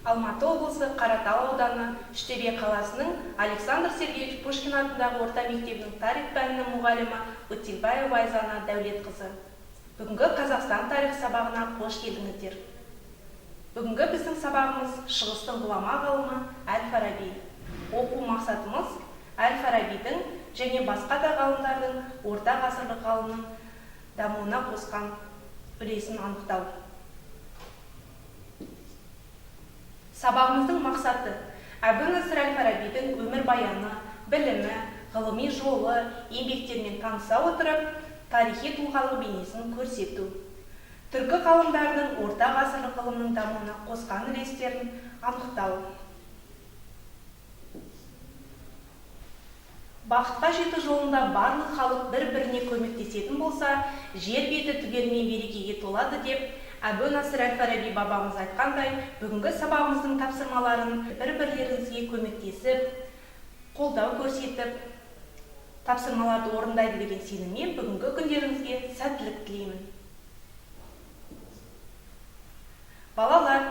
Алматы облысы Қаратал ауданы Үштөбе қаласының Александр Сергеевич Пушкин атындағы орта мектебінің тарих пәнінің мұғалімі Өтелбаева Айзана Дәулетқызы. Бүгінгі Қазақстан тарих сабағына қош келдіңіздер. Бүгінгі біздің сабағымыз шығыстың ғұлама ғалымы Әл-Фараби. Оқу мақсатымыз Әл-Фарабидің және басқа да ғалымдардың орта ғасырлық ғылымның дамуына қосқан үлесін анықтау. Сабағымыздың мақсаты Әбу-Насыр Әл-Фарабидің өмірбаяны, білімі, ғылыми жолы, еңбектермен таныса отырып, тарихи тұлғалық бейнесін көрсету. Түркі ғалымдарының орта ғасырлық ғылымның дамуына қосқан үлестерін анықтау. Бақытқа жету жолында барлық халық бір-біріне көмектесетін болса, жер беті түгелімен берекеге толады деп, Әбу-Насыр Әл-Фараби бабамыз айтқандай, бүгінгі сабағымыздың тапсырмаларын бір-бірлеріңізге көмектесіп, қолдау көрсетіп, тапсырмаларды орындайды деген сеніммен бүгінгі күндеріңізге сәттілік тілеймін. Балалар,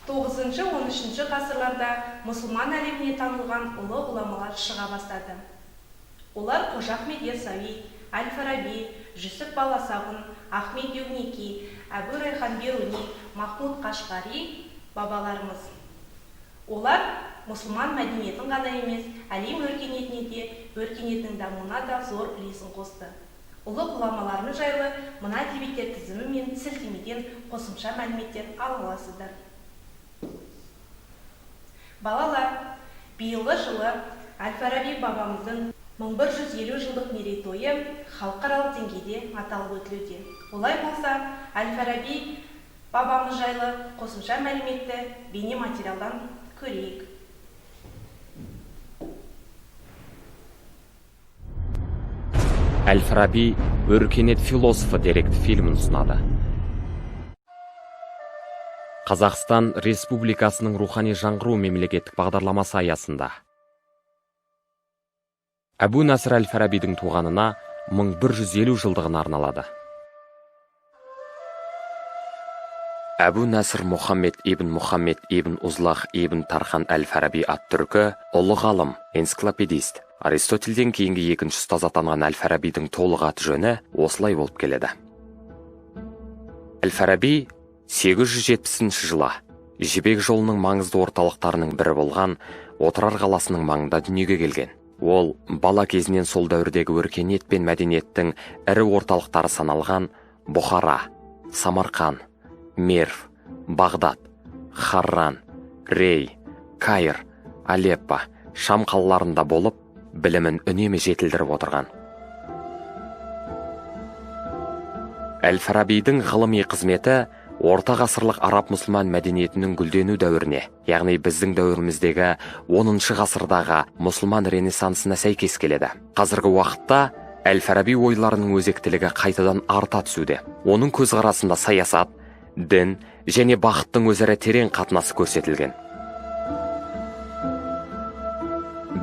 9-13 ғасырларда мұсылман әлеміне танылған ұлы ғұламалар шыға бастады. Олар Қожа Ахмет Яссауи, Әл-Фараби, Жүсіп Баласағұн, Ахмет Юники, Әбу Райхан Бируни, Махмуд Қашғари бабаларымыз. Олар мұсылман мәдениетін ғана емес, әлем өркениетіне де, өркениеттің дамуына да зор үлесін қосты. Ұлы ғұламаларымыз жайлы мына әдебиеттер тізімі мен сілтемеден қосымша мәліметтер ала аласыздар. Балалар, биылғы жылы Әл-Фараби бабамыздың 1150 жылдық мерейтойы халықаралық деңгейде аталып өтілуде. Олай болса, Әл-Фараби бабамыз жайлы қосымша мәліметті бейнематериалдан көрейік. Әл-Фараби өркениет философы деректі фильмін ұсынады. Қазақстан Республикасының рухани жаңғыру мемлекеттік бағдарламасы аясында Әбу-Насыр Әл-Фарабидің туғанына 1150 жылдығына арналады. Әбу-Насыр Мұхаммед ибн Узлах ибн Тархан Әл-Фараби ат-Түркі ұлы ғалым, энциклопедист. Аристотельден кейінгі екінші ұстаз атанған Әл-Фарабидің толық аты жөні осылай болып келеді. Әл-Фараби 870 жылы Жібек жолының маңызды орталықтарының бірі болған Отырар қаласының маңында дүниеге келген. Ол бала кезінен сол дәуірдегі өркениет пен мәдениеттің ірі орталықтары саналған Бұхара, Самарқан, Мерв, Бағдат, Харран, Рей, Кайр, Алеппо, Шам қалаларында болып, білімін үнемі жетілдіріп отырған. Әл-Фарабидің ғылыми қызметі орта ғасырлық араб-мұсылман мәдениетінің гүлдену дәуіріне, яғни біздің дәуіріміздегі 10 ғасырдағы мұсылман ренессансына сәйкес келеді. Қазіргі уақытта Әл-Фараби ойларының өзектілігі қайтадан арта түсуде. Оның көзқарасында саясат, дін және бақыттың өзара терең қатынасы көрсетілген.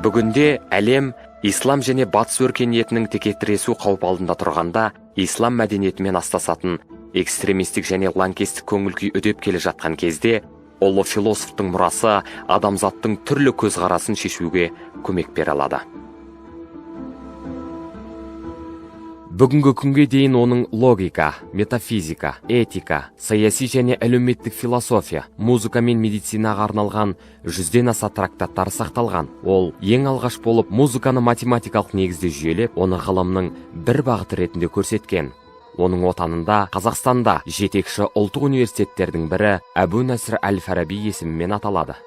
Бүгінде әлем ислам және батыс өркениетінің текетіресу қауіп алдында тұрғанда, ислам мәдениетімен астасатын экстремистік және лаңкестік көңіл-күй үдеп келе жатқан кезде, ұлы философтың мұрасы адамзаттың түрлі көзқарасын шешуге көмек бере алады. Бүгінгі күнге дейін оның логика, метафизика, этика, саяси және әлеуметтік философия, музыка мен медицинаға арналған 100-ден аса трактаттар сақталған. Ол ең алғаш болып музыканы математикалық негізде жүйелеп, оны ғылымның бір бағыты ретінде көрсеткен. Оның отанында, Қазақстанда жетекші ұлттық университеттердің бірі Әбу-Насыр Әл-Фараби есімімен аталады.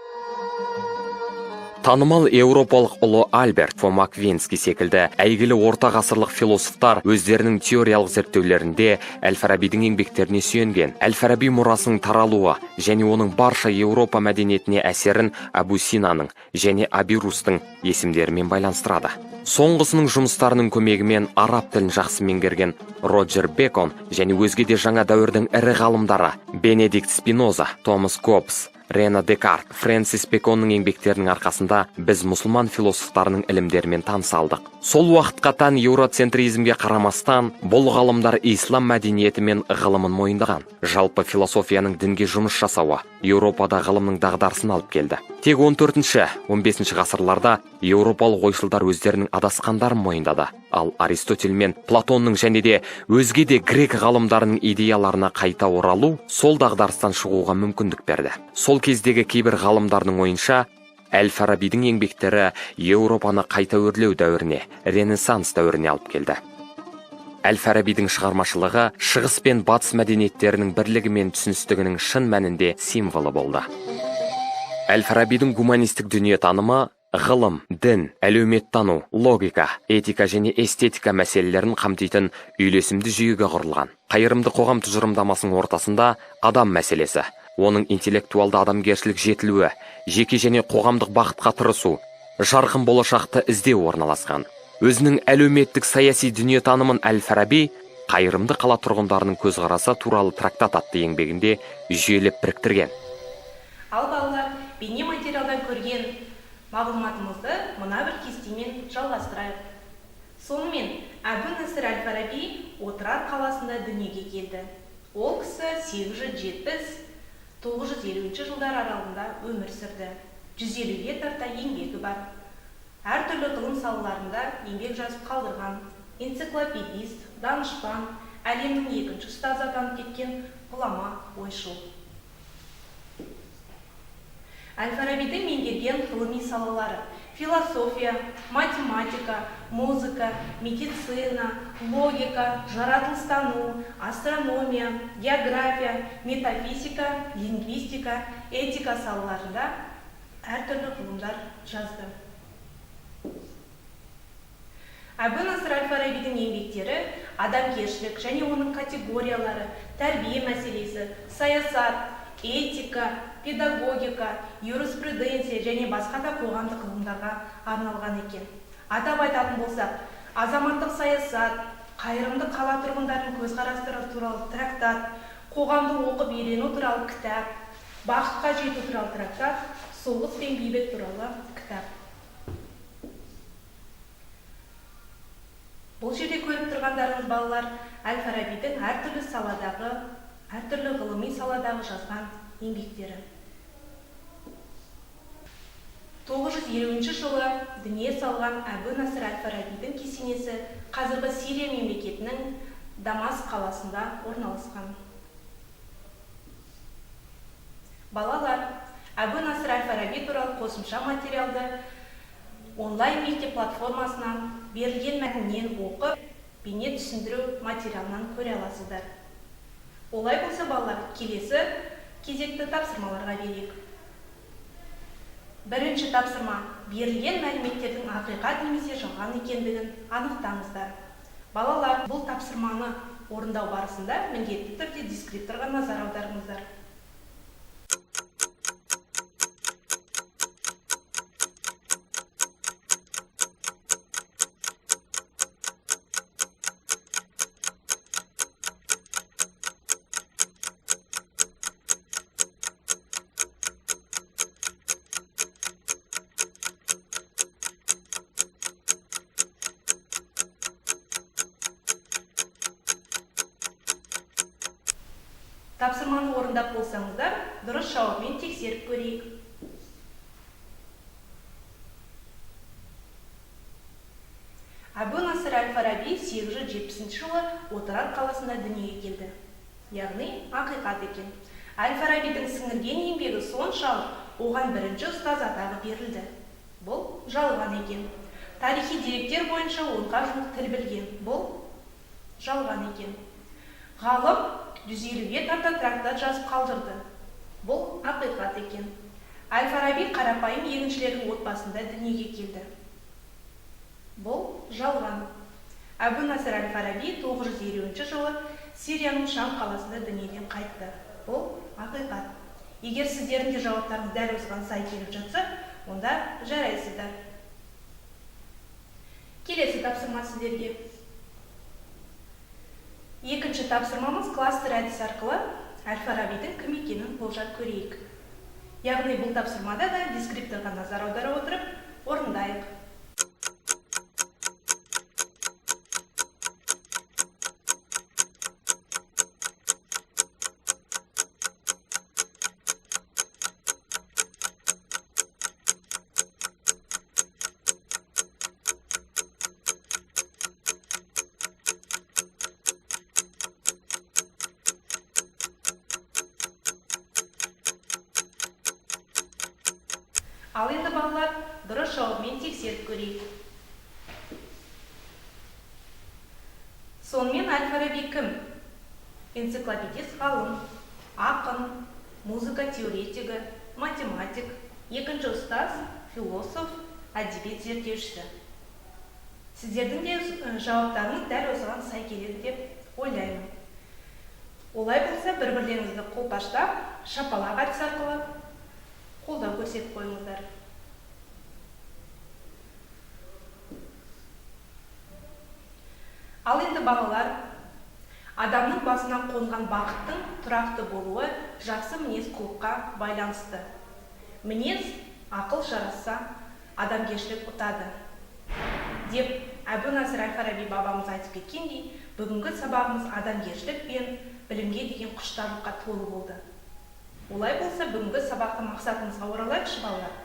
Танымал еуропалық ұлы Альберт фон Маквенский секілді әйгілі орта ғасырлық философтар өздерінің теориялық зерттеулерінде Әл-Фарабидің еңбектеріне сүйенген. Әл-Фараби мұрасының таралуы және оның барша Еуропа мәдениетіне әсерін Абу Синаның және Абирустың есімдерімен байланыстырады. Соңғысының жұмыстарының көмегімен араб тілін жақсы меңгерген Роджер Бекон және өзге де жаңа дәуірдің ірі ғалымдары Бенедикт Спиноза, Томас Гоббс, Рене Декарт, Фрэнсис Бэконның еңбектерінің арқасында біз мұсылман философтарының ілімдерімен таныса алдық. Сол уақытқа тән еуроцентризмге қарамастан, бұл ғалымдар ислам мәдениеті мен ғылымын мойындаған. Жалпы философияның дінге жұмыс жасауы Еуропада ғылымның дағдарысын алып келді. Тек 14-15 ғасырларда еуропалық ойшылдар өздерінің адасқандарын мойындады. Ал Аристотель мен Платонның және де өзге де грек ғалымдарының идеяларына қайта оралу сол дағдарыстан шығуға мүмкіндік берді. Сол кездегі кейбір ғалымдардың ойынша, Әл-Фарабидің еңбектері Еуропаны қайта өрлеу дәуіріне, Ренессанс дәуіріне алып келді. Әл-Фарабидің шығармашылығы шығыс пен батыс мәдениеттерінің бірлігі мен түсіністігінің шын мәнінде символы болды. Әл-Фарабидің гуманистік дүниетанымы ғылым, дін, әлеуметтану, логика, этика және эстетика мәселелерін қамтитын үйлесімді жүйеге құрылған. Қайырымды қоғам тұжырымдамасының ортасында адам мәселесі, оның интеллектуалды адамгершілік жетілуі, жеке және қоғамдық бақытқа тырысу, жарқын болашақты іздеу орналасқан. Өзінің әлеуметтік саяси дүниетанымын Әл-Фараби қайырымды қала тұрғындарының көзқарасы туралы трактат атты еңбегінде жүйелеп біріктірген. Ал балалар, бейне материалдан көрген мағлұматымызды мына бір кестемен жалғастырайық. Сонымен, Әбу-Насыр Әл-Фараби Отырар қаласында дүниеге келді. Ол кісі 870-950 жылдар аралығында өмір сүрді. 150-ге тарта еңбегі бар. Әртүрлі ғылым салаларында еңбек жазып қалдырған, энциклопедист, данышпан, әлемнің екінші ұстазы атанып кеткен ғұлама, ойшыл. Әл-Фарабидің меңгерген ғылыми салалары: философия, математика, музыка, медицина, логика, жаратылыстану, астрономия, география, метафизика, лингвистика, этика салаларында әртүрлі ғылымдар жазды. Әбу-Насыр Әл-Фарабидің еңбектері адамгершілік және оның категориялары, тәрбие мәселесі, саясат, этика, педагогика, юриспруденция және басқа да қоғамдық ғылымдарға арналған екен. Атап айтатын болсақ, азаматтық саясат, қайырымды қала тұрғындарының көзқарастары туралы трактат, қоғамды оқып үйрену туралы кітап, бақытқа жету туралы трактат, соғыс пен бейбіт туралы кітап. Бұл жерде көріп тұрғандарыңыз балалар, Әл-Фарабидің әртүрлі ғылыми саладағы жазған еңбектері. 950 жылы дүние салған Әбу-Насыр Әл-Фарабидің кесенесі қазіргі Сирия мемлекетінің Дамас қаласында орналасқан. Балалар, Әбу-Насыр Әл-Фараби туралы қосымша материалды онлайн мектеп платформасынан берілген мәтіннен оқып, бейне түсіндіру материалынан көре аласыздар. Олай болса балалар, келесі кезекті тапсырмаларға берейік. Бірінші тапсырма: берілген мәліметтердің ақиқат немесе жалған екендігін анықтаңыздар. Балалар, бұл тапсырманы орындау барысында міндетті түрде дескрипторға назар аударыңыздар. Тапсырманы орындап болсаңыздар, дұрыс жауабымен тексеріп көрейік. Әбу-Насыр Әл-Фараби 870 жылы Отырар қаласында дүниеге келді. Яғни ақиқат екен. Әл-Фарабидің сіңірген еңбегі соншалық, оған бірінші ұстаз атағы берілді. Бұл жалған екен. Тарихи деректер бойынша 10-ға жуық тіл білген. Бұл жалған екен. Ғалым 150-ге тарта трактат жазып қалдырды. Бұл ақиқат екен. Әл-Фараби қарапайым егіншілердің отбасында дүниеге келді. Бұл жалған. Әбу-Насыр Әл-Фараби 950 жылы Сирияның Шам қаласында дүниеден қайтты. Бұл ақиқат. Егер сіздердің де жауаптарыңыз дәл осыған сай келіп жатса, онда жарайсыздар. Келесі тапсырма сіздерге. Екінші тапсырмамыз кластер әдісі арқылы Әл-Фарабидің кім екенін болжап көрейік. Яғни бұл тапсырмада да дескриптивқа назар аудара отырып орындайық. Ал енді балалар, дұрыс жауабымен тексеріп көрейік. Сонымен Әл-Фараби кім? Энциклопедист ғалым, ақын, музыка теоретигі, математик, екінші ұстаз, философ, әдебиет зерттеушісі. Сіздердің де жауаптарыңыз дәл осыған сай келеді деп ойлаймын. Олай болса, бір-бірлеріңізді қолпаштап, шапалақ әдісі арқылы қолдау көрсетіп қойыңыздар. Ал енді балалар, адамның басына қонған бақыттың тұрақты болуы жақсы мінез құлыққа байланысты. Мінез ақыл жарасса, адамгершілік ұтады деп Әбу-Насыр Әл-Фараби бабамыз айтып кеткендей, бүгінгі сабағымыз адамгершілік пен білімге деген құштарлыққа толы болды. Олай болса, бүгінгі сабақты мақсатымызға оралайықшы балалар.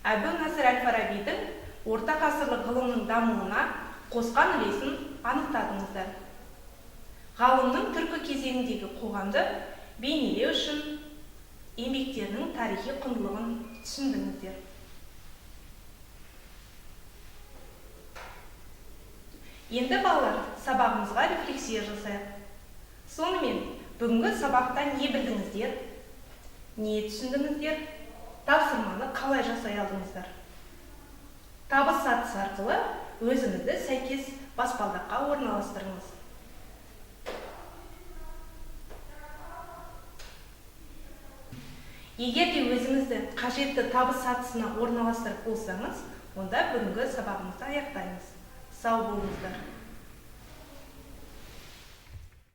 Әбу-Насыр Әл-Фарабидің орта ғасырлық ғылымның дамуына қосқан үлесін анықтадыңыздар. Ғалымның түркі кезеңіндегі қоғамды бейнелеу үшін еңбектерінің тарихи құндылығын түсіндіңіздер. Енді балалар, сабағымызға рефлексия жасайық. Сонымен, бүгінгі сабақта не білдіңіздер? Не түсіндіңіздер? Тапсырманы қалай жасай алдыңыздар? Табыс сатысы арқылы өзіңізді сәйкес баспалдаққа орналастырыңыз. Егер де өзіңізді қажетті табыс сатысына орналастырып болсаңыз, онда бүгінгі сабағымызды аяқтаймыз. Сау болыңыздар.